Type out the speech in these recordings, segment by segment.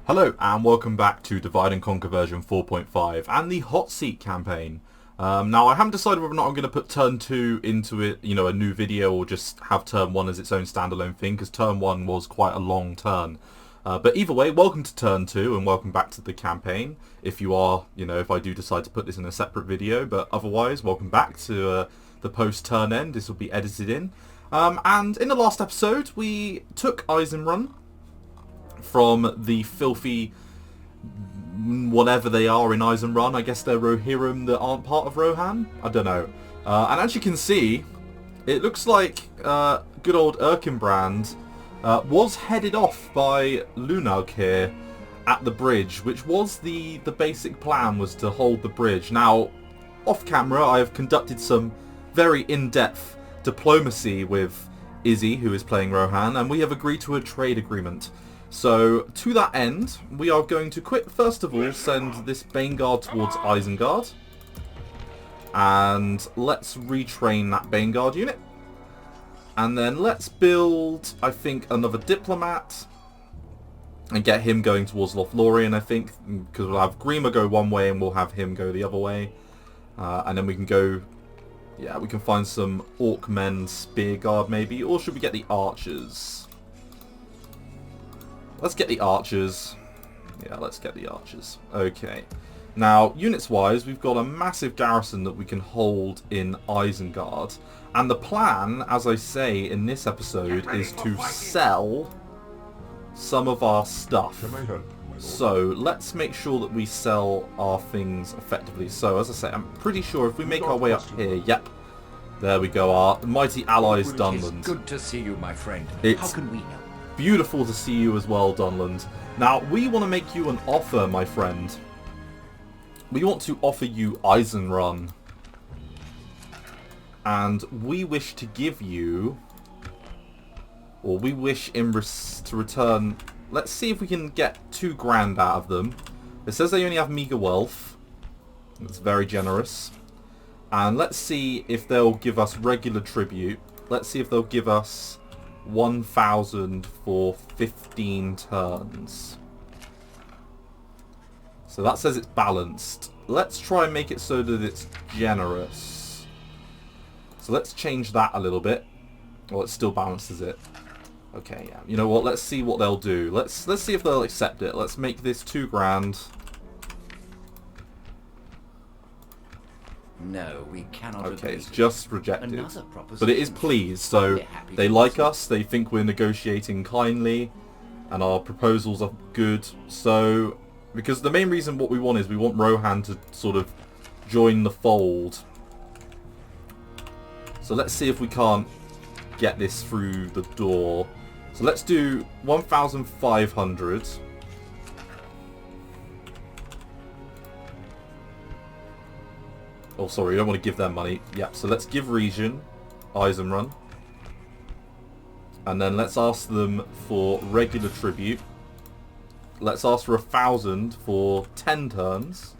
Hello and welcome back to Divide and Conquer version 4.5 and the Hotseat campaign. Now I haven't decided whether or not I'm going to put turn 2 into it, a new video, or just have turn 1 as its own standalone thing, because turn 1 was quite a long turn. But either way, welcome to turn 2 and welcome back to the campaign. If you are, if I do decide to put this in a separate video, but otherwise, welcome back to the post turn end. This will be edited in. And in the last episode, we took Isengard from the filthy whatever they are in Isengard. I guess they're Rohirrim that aren't part of Rohan. I don't know. And as you can see, it looks like good old Erkenbrand was headed off by Lunag here at the bridge, which was the basic plan, was to hold the bridge. Now, off camera, I have conducted some very in-depth diplomacy with Izzy, who is playing Rohan, and we have agreed to a trade agreement. So, to that end, we are going to first of all, send this Baneguard towards Isengard. And let's retrain that Baneguard unit. And then let's build, I think, another Diplomat. And get him going towards Lothlorien, I think. Because we'll have Grima go one way and we'll have him go the other way. And then we can go... Yeah, we can find some Orcmen Spear Guard maybe. Or should we get the Archers? Let's get the Archers. Yeah, let's get the Archers. Okay. Now, units-wise, we've got a massive garrison that we can hold in Isengard. And the plan, as I say in this episode, is to sell some of our stuff. So, let's make sure that we sell our things effectively. So, as I say, I'm pretty sure if we make our way up here, yep. There we go, our mighty allies, Dunland. It's good to see you, my friend. How can we help? Beautiful to see you as well, Dunland. Now, we want to make you an offer, my friend. We want to offer you Eisenrun. And we wish to give you... Or we wish to return... Let's see if we can get 2 grand out of them. It says they only have meager wealth. That's very generous. And let's see if they'll give us regular tribute. Let's see if they'll give us 1,000 for 15 turns. So that says it's balanced. Let's try and make it so that it's generous. So let's change that a little bit. Well, it's still balanced, is it? Okay, yeah. You know what? Let's see what they'll do. Let's see if they'll accept it. Let's make this 2 grand. No, we cannot. Okay, it's just rejected. But it is pleased, so they like us, they think we're negotiating kindly, and our proposals are good. So, because the main reason what we want is we want Rohan to sort of join the fold. So let's see if we can't get this through the door. So let's do 1,500. Oh, sorry, we don't want to give them money. Yep, so let's give Region Eisenrun. And then let's ask them for regular tribute. Let's ask for 1,000 for 10 turns.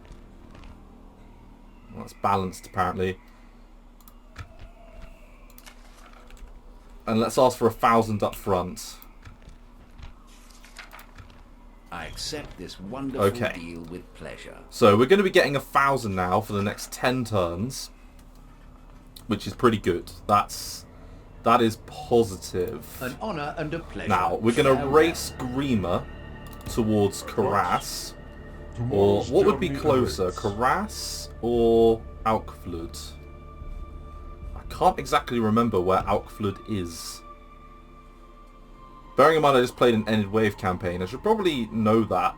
That's balanced, apparently. And let's ask for 1,000 up front. I accept this wonderful deal with pleasure. So we're going to be getting 1,000 now for the next 10 turns, which is pretty good. That is positive. An honour and a pleasure. Now we're going to race Grima towards Karas, or what would be closer, Karas or Alkflud? I can't exactly remember where Alkflud is. Bearing in mind I just played an Ended Wave campaign, I should probably know that.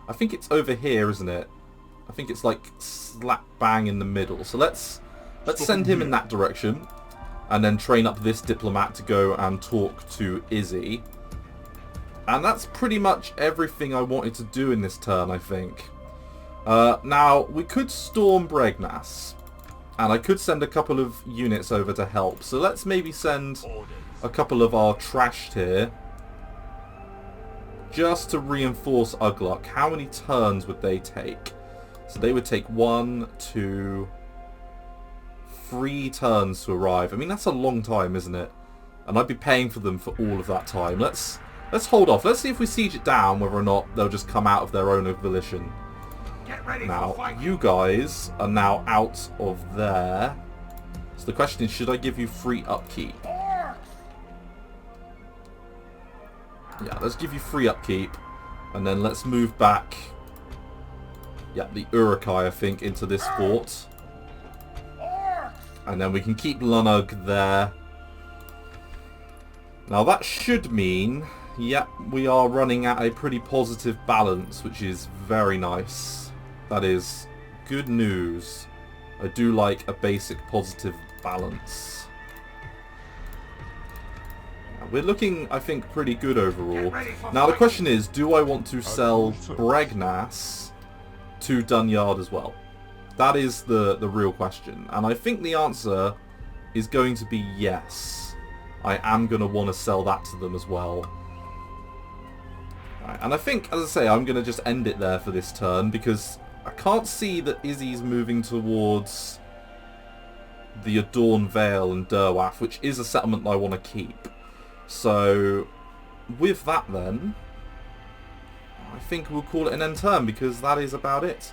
I think it's over here, isn't it? I think it's like slap bang in the middle. So let's send him in that direction, and then train up this diplomat to go and talk to Izzy. And that's pretty much everything I wanted to do in this turn, I think. Now, we could storm Bregnas, and I could send a couple of units over to help. So let's maybe send a couple of our trashed here, just to reinforce Ugluk. How many turns would they take? So they would take 1, 2, 3 turns to arrive. I mean, that's a long time, isn't it? And I'd be paying for them for all of that time. Let's Let's hold off. Let's see if we siege it down, whether or not they'll just come out of their own volition. Now, you guys are now out of there. So the question is, should I give you free upkeep? Yeah, let's give you free upkeep. And then let's move back, yeah, the Uruk-hai, I think, into this fort. And then we can keep Lunug there. Now that should mean, yep, we are running at a pretty positive balance, which is very nice. That is good news. I do like a basic positive balance. We're looking, I think, pretty good overall. Now the question is, do I want to sell Bregnas to Dunyard as well? That is the real question. And I think the answer is going to be yes. I am going to want to sell that to them as well. Right, and I think, as I say, I'm going to just end it there for this turn, because I can't see that Izzy's moving towards the Adorn Vale and Derwath, which is a settlement that I want to keep. So, with that then, I think we'll call it an end turn, because that is about it.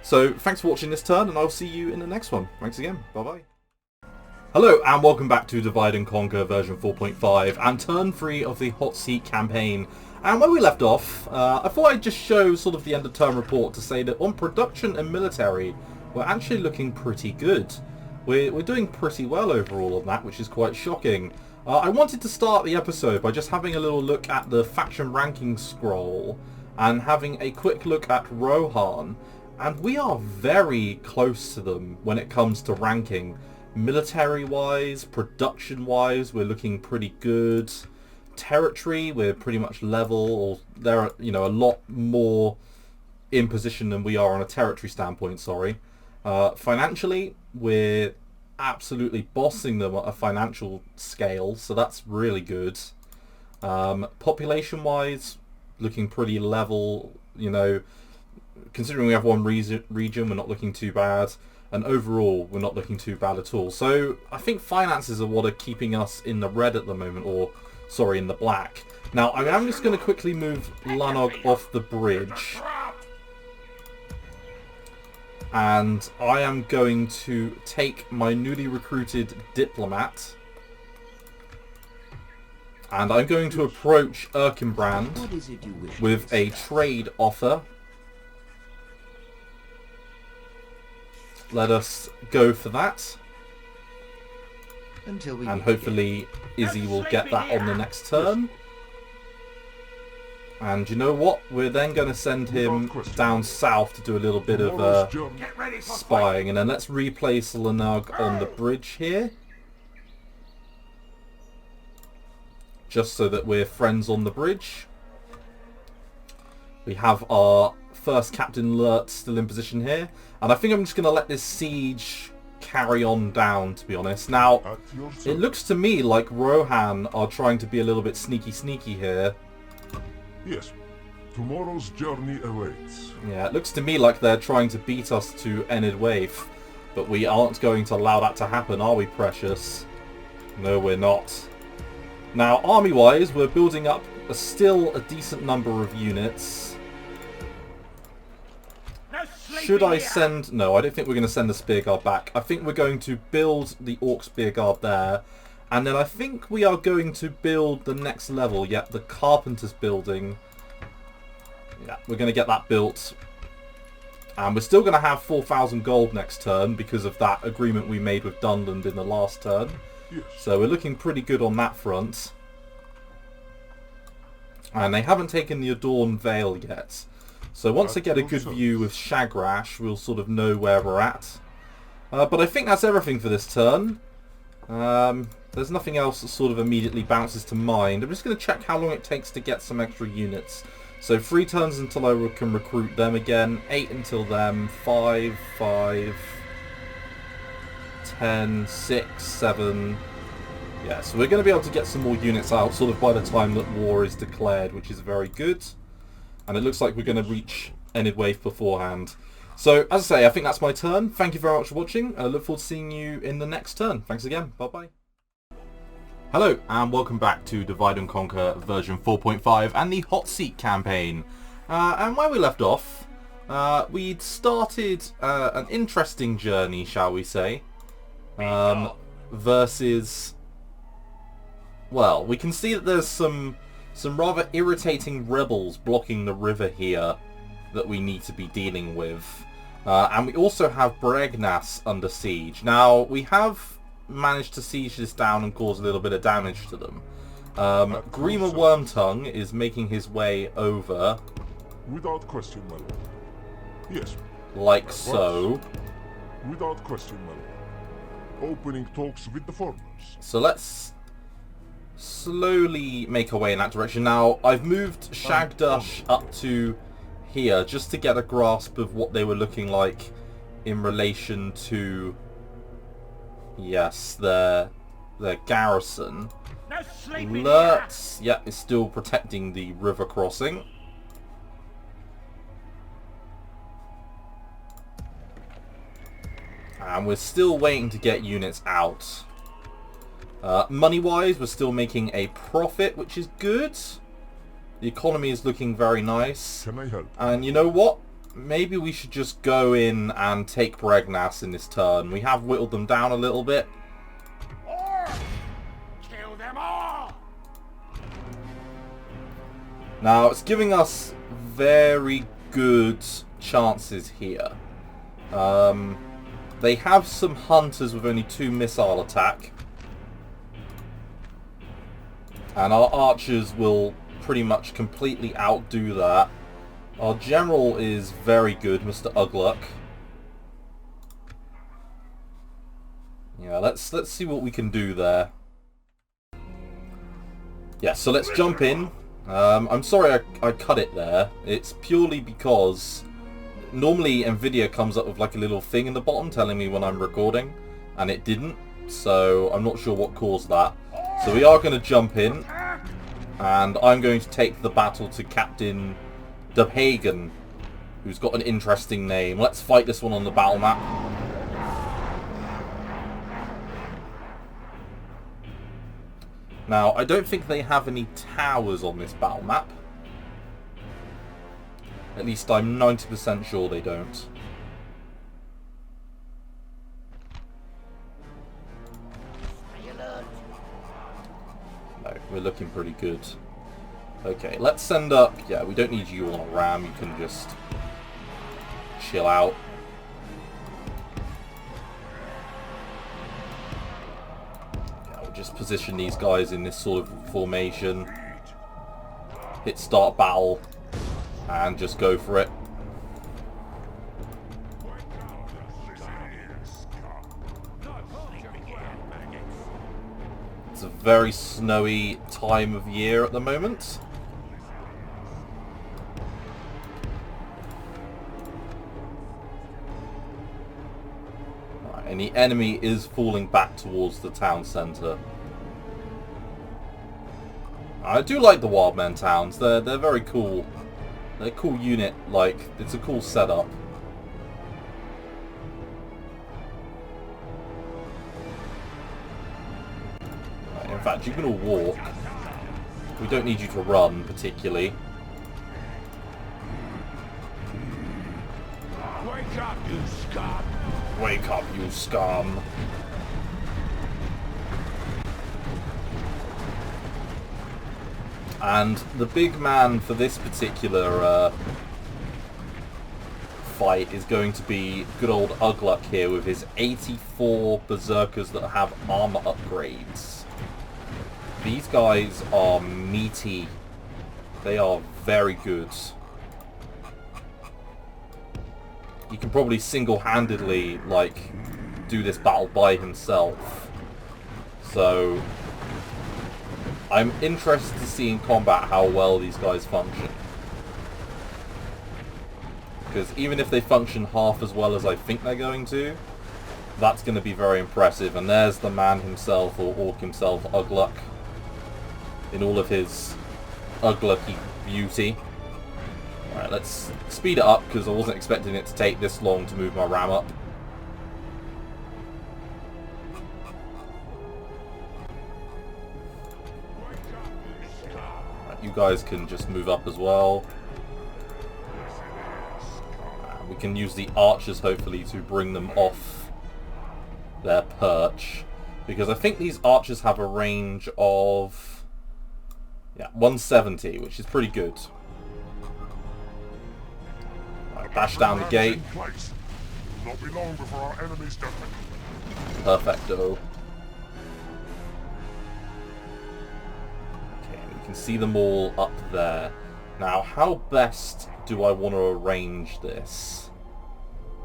So, thanks for watching this turn, and I'll see you in the next one. Thanks again. Bye-bye. Hello, and welcome back to Divide and Conquer version 4.5, and turn 3 of the Hotseat campaign. And where we left off, I thought I'd just show sort of the end of turn report to say that on production and military, we're actually looking pretty good. We're doing pretty well overall on that, which is quite shocking. I wanted to start the episode by just having a little look at the faction ranking scroll and having a quick look at Rohan, and we are very close to them when it comes to ranking. Military-wise, production-wise, we're looking pretty good. Territory, we're pretty much level, or they're, you know, a lot more in position than we are on a territory standpoint, sorry. Financially, we're absolutely bossing them at a financial scale, so that's really good. Population wise, looking pretty level, you know, considering we have one region, we're not looking too bad, and overall we're not looking too bad at all. So I think finances are what are keeping us in the red at the moment, or sorry, in the black. Now I'm just going to quickly move Lunug off the bridge. And I am going to take my newly recruited diplomat, and I'm going to approach Erkenbrand with a trade offer. Let us go for that, and hopefully Izzy will get that on the next turn. And you know what? We're then going to send him down south to do a little bit of spying. And then let's replace Lunug on the bridge here, just so that we're friends on the bridge. We have our first Captain Lurt still in position here. And I think I'm just going to let this siege carry on down, to be honest. Now, it looks to me like Rohan are trying to be a little bit sneaky here. Yes, tomorrow's journey awaits. Yeah, it looks to me like they're trying to beat us to Enid Waif, but we aren't going to allow that to happen, are we, precious? No, we're not. Now, army-wise, we're building up still a decent number of units. Should I send... No, I don't think we're going to send the Spear Guard back. I think we're going to build the Orc Spear Guard there. And then I think we are going to build the next level. Yep, the Carpenter's building. Yeah, we're going to get that built. And we're still going to have 4,000 gold next turn because of that agreement we made with Dunland in the last turn. Yes. So we're looking pretty good on that front. And they haven't taken the Adorn Vale yet. So once I get a good view with Shagrash, we'll sort of know where we're at. But I think that's everything for this turn. There's nothing else that sort of immediately bounces to mind. I'm just going to check how long it takes to get some extra units. So 3 turns until I can recruit them again, 8 until them, 5, 10, 6, 7. Yeah, so we're going to be able to get some more units out sort of by the time that war is declared, which is very good. And it looks like we're going to reach Enid Waif beforehand. So, as I say, I think that's my turn. Thank you very much for watching. I look forward to seeing you in the next turn. Thanks again. Bye-bye. Hello and welcome back to Divide and Conquer version 4.5 and the Hotseat campaign. And where we left off, we'd started an interesting journey, shall we say, versus... Well, we can see that there's some rather irritating rebels blocking the river here that we need to be dealing with. And we also have Bregnas under siege. Now, we have managed to siege this down and cause a little bit of damage to them. Grima Wormtongue is making his way over. Without question, my lord. Yes. Like so. Without question, my lord. Opening talks with the foreigners. So let's slowly make our way in that direction. Now, I've moved Shagdush up to here just to get a grasp of what they were looking like in relation to... Yes, their garrison. Lurtz, yeah, is still protecting the river crossing. And we're still waiting to get units out. Money-wise, we're still making a profit, which is good. The economy is looking very nice. Can I help? And you know what? Maybe we should just go in and take Bregnas in this turn. We have whittled them down a little bit. Or kill them all. Now, it's giving us very good chances here. They have some hunters with only 2 missile attack. And our archers will pretty much completely outdo that. Our general is very good, Mr. Ugluck. Yeah, let's see what we can do there. Yeah, so let's jump in. I'm sorry I cut it there. It's purely because normally Nvidia comes up with like a little thing in the bottom telling me when I'm recording, and it didn't, so I'm not sure what caused that. So we are going to jump in, and I'm going to take the battle to Captain Hagen, who's got an interesting name. Let's fight this one on the battle map. Now, I don't think they have any towers on this battle map. At least I'm 90% sure they don't. No, we're looking pretty good. Okay, let's send up... Yeah, we don't need you on a ram. You can just chill out. Yeah, we'll just position these guys in this sort of formation. Hit start battle. And just go for it. It's a very snowy time of year at the moment. And the enemy is falling back towards the town centre. I do like the Wildmen towns. They're very cool. They're a cool unit. Like, it's a cool setup. In fact, you can all walk. We don't need you to run particularly. Wake up, you scum! Wake up, you scum! And the big man for this particular fight is going to be good old Ugluck here with his 84 berserkers that have armor upgrades. These guys are meaty. They are very good. He can probably single-handedly, like, do this battle by himself. So I'm interested to see in combat how well these guys function. Because even if they function half as well as I think they're going to, that's going to be very impressive. And there's the man himself, or Orc himself, Ugluck, in all of his Uglucky beauty. Alright, let's speed it up, because I wasn't expecting it to take this long to move my ram up. guys can just move up as well. We can use the archers, hopefully, to bring them off their perch. Because I think these archers have a range of... yeah, 170, which is pretty good. Right, bash down the gate. Not be long before our enemies jump in. Perfecto. Okay, we can see them all up there. Now, how best do I want to arrange this?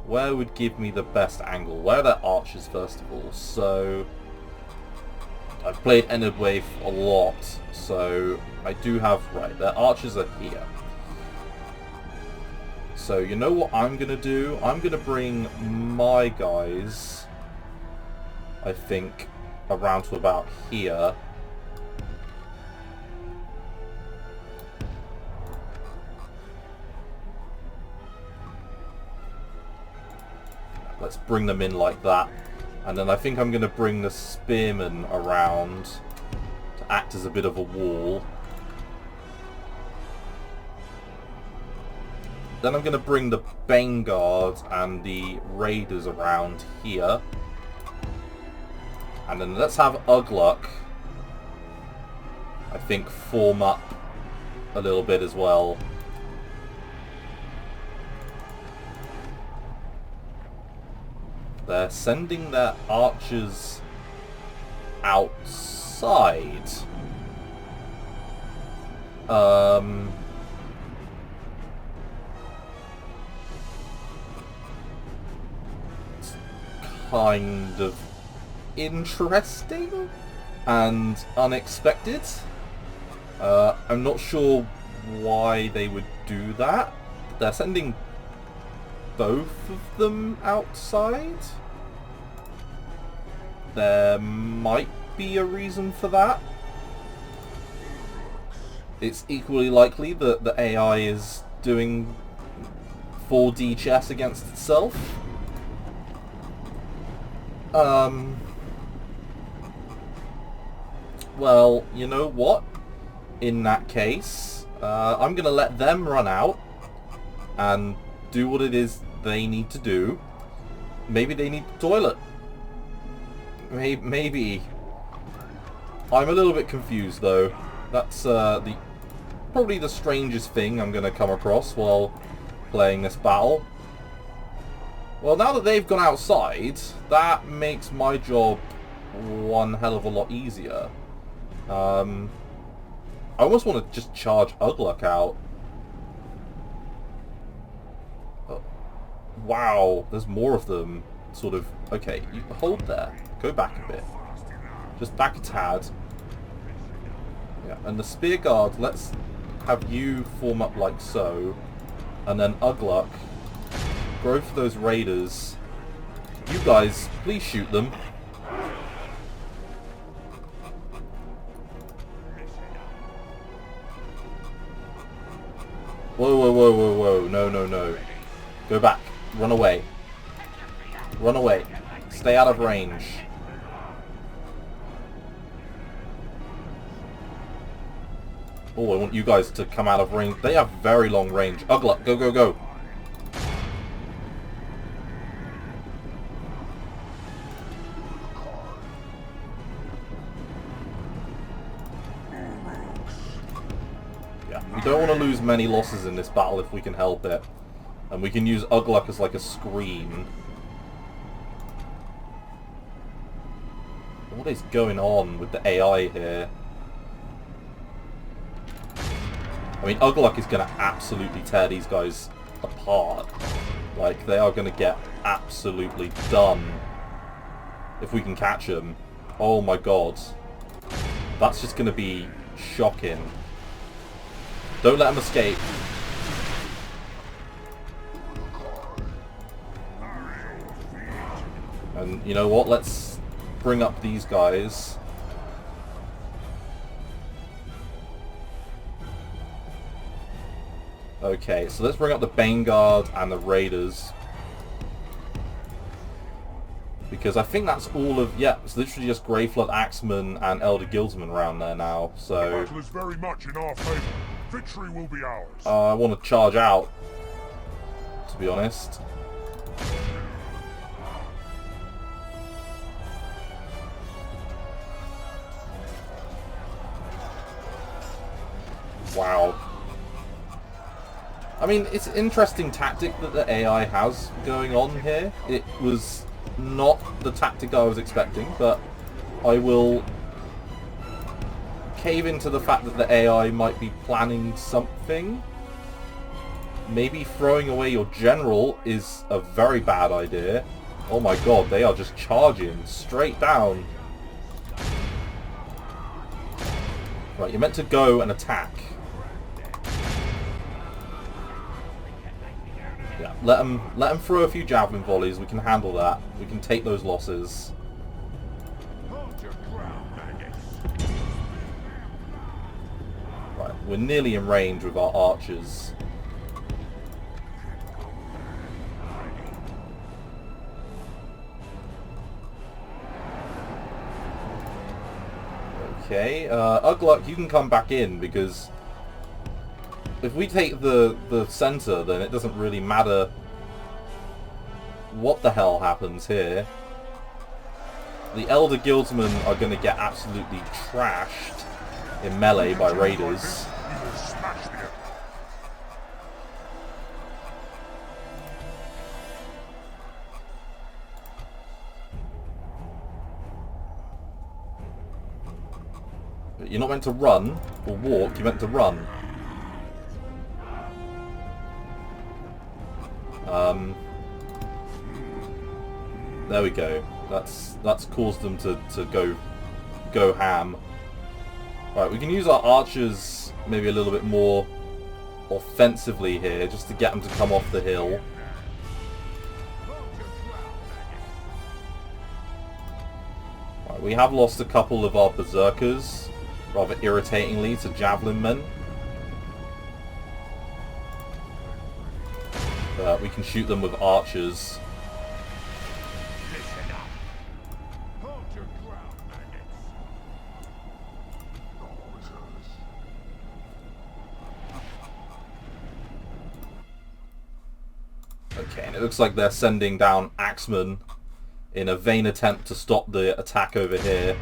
Where would give me the best angle? Where are their archers, first of all? So, I've played Endwave a lot, so I do have... right, their archers are here. So, you know what I'm going to do? I'm going to bring my guys, I think, around to about here. Let's bring them in like that. And then I think I'm going to bring the spearmen around to act as a bit of a wall. Then I'm going to bring the Vanguard and the Raiders around here. And then let's have Ugluk, I think, form up a little bit as well. They're sending their archers outside. It's kind of interesting and unexpected. I'm not sure why they would do that. They're sending both of them outside. There might be a reason for that. It's equally likely that the AI is doing 4D chess against itself. Well, you know what? In that case, I'm going to let them run out and do what it is they need to do. Maybe they need the toilet. Maybe. I'm a little bit confused, though. That's probably the strangest thing I'm going to come across while playing this battle. Well, now that they've gone outside, that makes my job one hell of a lot easier. I almost want to just charge Ugluk out. Wow, there's more of them. Sort of... okay, you hold there. Go back a bit. Just back a tad. Yeah, and the Spear Guard, let's have you form up like so. And then Ugluk, go for those raiders. You guys, please shoot them. Whoa, whoa, whoa, whoa, whoa. No, no, no. Go back. Run away. Run away. Stay out of range. Oh, I want you guys to come out of range. They have very long range. Ugluk, go, go, go. Yeah, we don't want to lose many losses in this battle if we can help it. And we can use Ugluk as like a screen. What is going on with the AI here? I mean, Ugluk is going to absolutely tear these guys apart. Like, they are going to get absolutely done if we can catch them. Oh my god. That's just going to be shocking. Don't let them escape. And you know what? Let's bring up these guys. Okay, so let's bring up the Vanguard and the Raiders. Because I think that's all of... yeah, it's literally just Greyflood Axemen and Elder Guildsmen around there now, so... The battle is very much in our favour. Victory will be ours. I want to charge out, to be honest. Wow. I mean, it's an interesting tactic that the AI has going on here. It was not the tactic I was expecting, but I will cave into the fact that the AI might be planning something. Maybe throwing away your general is a very bad idea. Oh my god, they are just charging straight down. Right, you're meant to go and attack. Yeah, let them throw a few javelin volleys. We can handle that. We can take those losses. Right, we're nearly in range with our archers. Okay, Ugluck, you can come back in, because if we take the center, then it doesn't really matter what the hell happens here. The Elder Guildsmen are going to get absolutely trashed in melee by raiders. You're not meant to run or walk, you're meant to run. There we go. That's caused them to go ham. Alright, we can use our archers maybe a little bit more offensively here, just to get them to come off the hill. Right, we have lost a couple of our berserkers, rather irritatingly, to javelin men. We can shoot them with archers. Okay, and it looks like they're sending down axemen in a vain attempt to stop the attack over here.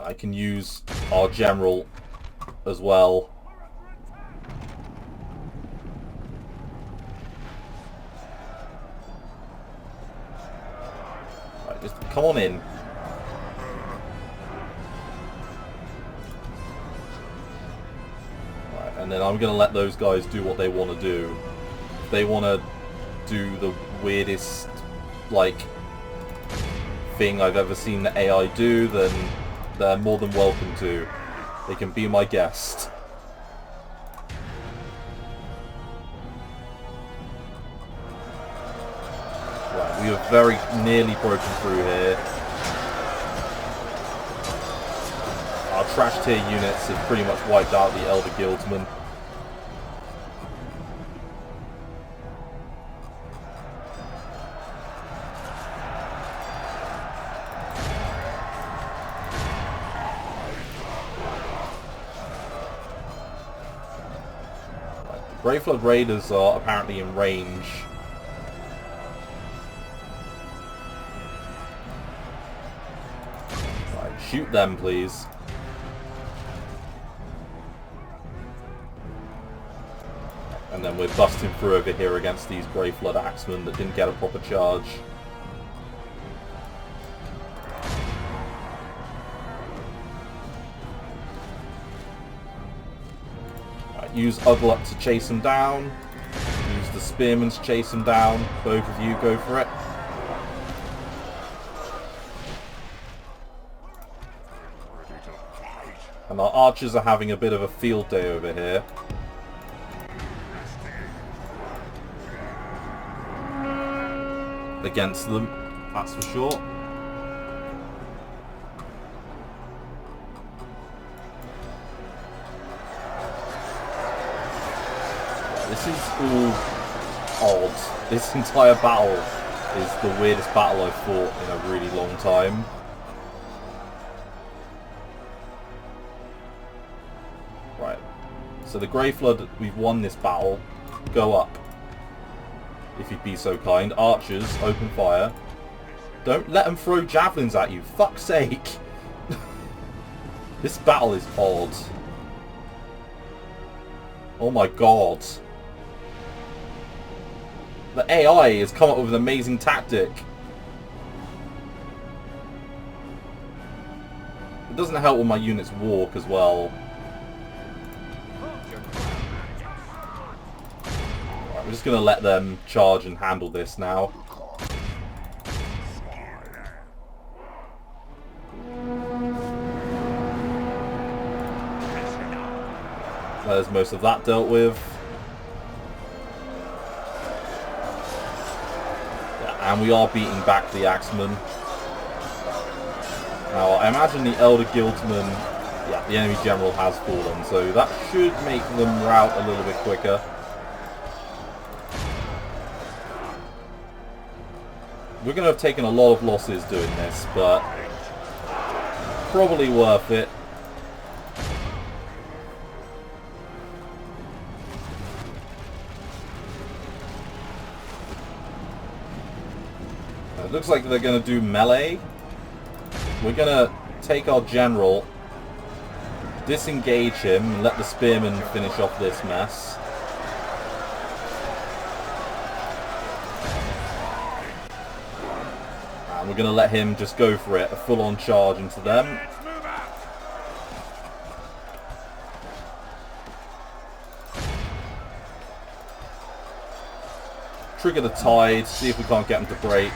I can use our general as well. Right, just come on in. Right, and then I'm going to let those guys do what they want to do. If they want to do the weirdest, like, thing I've ever seen the AI do, then they're more than welcome to. They can be my guest. Right, we have very nearly broken through here. Our trash tier units have pretty much wiped out the Elder Guildsmen. Grey Flood Raiders are apparently in range. Right, shoot them, please. And then we're busting through over here against these Grey Flood Axemen that didn't get a proper charge. Use Ugluck to chase him down. Use the Spearmen to chase him down. Both of you go for it. And our archers are having a bit of a field day over here. Against them, that's for sure. This is all odd. This entire battle is the weirdest battle I've fought in a really long time. Right. So the Grey Flood, we've won this battle. Go up. If you'd be so kind. Archers, open fire. Don't let them throw javelins at you. Fuck's sake. This battle is odd. Oh my god. The AI has come up with an amazing tactic. It doesn't help when my units walk as well. Right, we're just going to let them charge and handle this now. There's most of that dealt with. Yeah, and we are beating back the Axemen. Now, I imagine the Elder Guildsman, yeah, the enemy general has fallen, so that should make them rout a little bit quicker. We're going to have taken a lot of losses doing this, but probably worth it. It looks like they're going to do melee. We're going to take our general, disengage him, and let the spearmen finish off this mess. And we're going to let him just go for it, a full-on charge into them. Trigger the tide, see if we can't get them to break.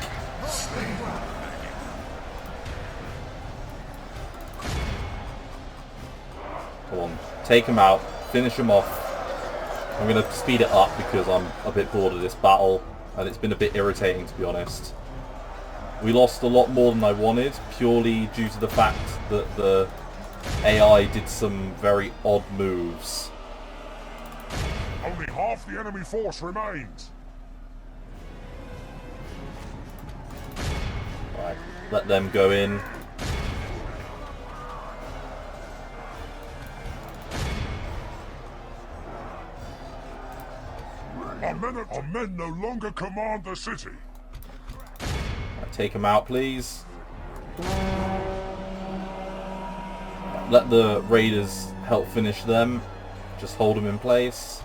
Come on, take him out, finish him off. I'm going to speed it up because I'm a bit bored of this battle, and it's been a bit irritating, to be honest. We lost a lot more than I wanted, purely due to the fact that the AI did some very odd moves. Only half the enemy force remains. Right, let them go in. Our men no longer command the city. Right, take them out, please. Let the raiders help finish them. Just hold them in place.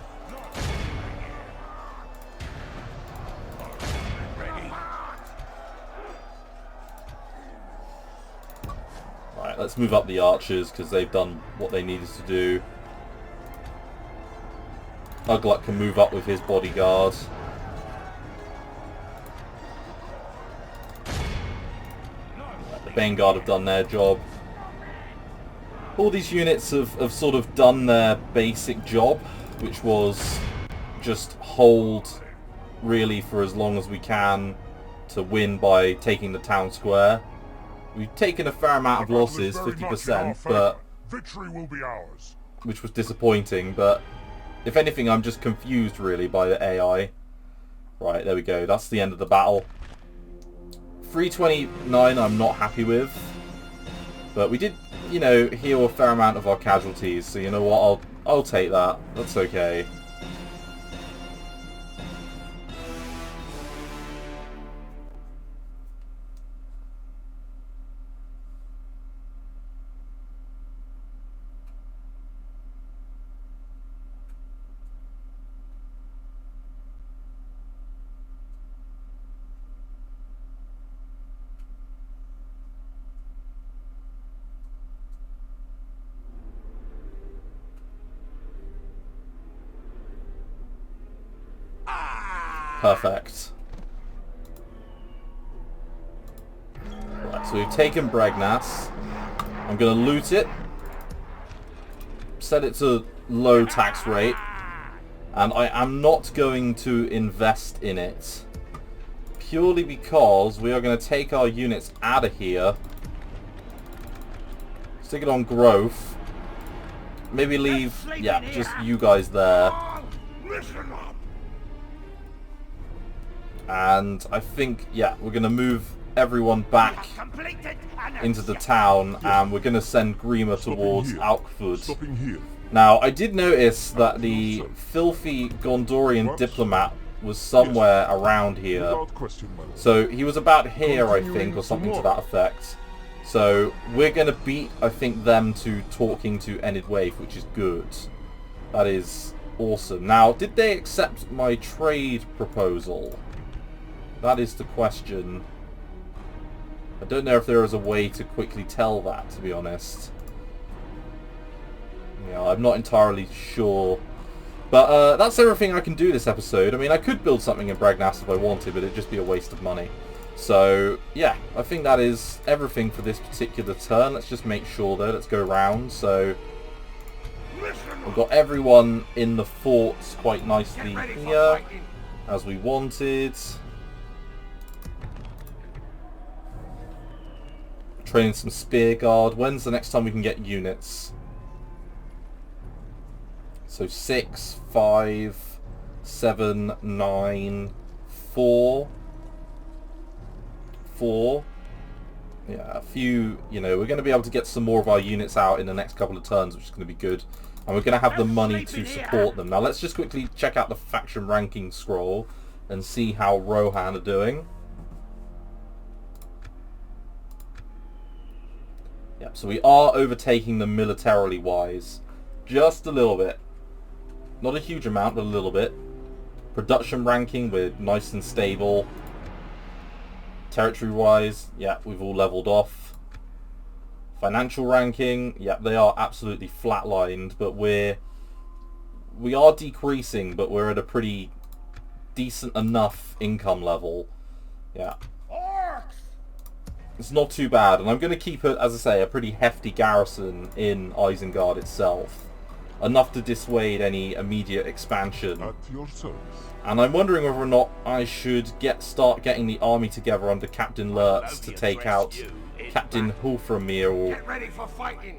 Right, let's move up the archers because they've done what they needed to do. Ugluck can move up with his bodyguard. The Baneguard have done their job. All these units have sort of done their basic job, which was just hold really for as long as we can to win by taking the town square. We've taken a fair amount of losses, 50%, but victory will be ours. Which was disappointing, but if anything, I'm just confused really by the AI. Right, there we go. That's the end of the battle. 329 I'm not happy with. But we did, you know, heal a fair amount of our casualties, so you know what, I'll take that. That's okay. Perfect. Right, so we've taken Bregnas. I'm going to loot it. Set it to low tax rate. And I am not going to invest in it. Purely because we are going to take our units out of here. Stick it on growth. Maybe leave, yeah, just you guys there. Listen up. And I think, yeah, we're going to move everyone back into the town, and we're going to send Grima towards Alkford. Now, I did notice that the filthy Gondorian diplomat was somewhere around here. So he was about here, I think, or something to that effect. So we're going to beat, I think, them to talking to Enid Waif, which is good. That is awesome. Now, did they accept my trade proposal? That is the question. I don't know if there is a way to quickly tell that, to be honest. Yeah, I'm not entirely sure. But that's everything I can do this episode. I mean, I could build something in Bregnas if I wanted, but it'd just be a waste of money. So, yeah, I think that is everything for this particular turn. Let's just make sure, though. Let's go round. So, we've got everyone in the forts quite nicely here, as we wanted. Training some spear guard. When's the next time we can get units? So 6, 5, 7, 9, 4. 4. Yeah, a few, you know, we're going to be able to get some more of our units out in the next couple of turns, which is going to be good. And we're going to have the money to support them. Now let's just quickly check out the faction ranking scroll and see how Rohan are doing. Yep, so we are overtaking them militarily wise. Just a little bit. Not a huge amount, but a little bit. Production ranking, we're nice and stable. Territory-wise, yeah, we've all leveled off. Financial ranking, yeah, they are absolutely flatlined, but we are decreasing, but we're at a pretty decent enough income level. Yeah. It's not too bad, and I'm going to keep it, as I say, a pretty hefty garrison in Isengard itself. Enough to dissuade any immediate expansion. At your service. And I'm wondering whether or not I should start getting the army together under Captain Lurtz to take out Captain Hulframir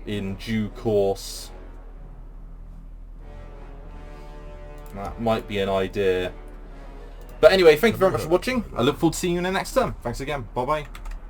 in due course. That might be an idea. But anyway, thank you very much for watching. I look forward to seeing you in the next term. Thanks again. Bye-bye.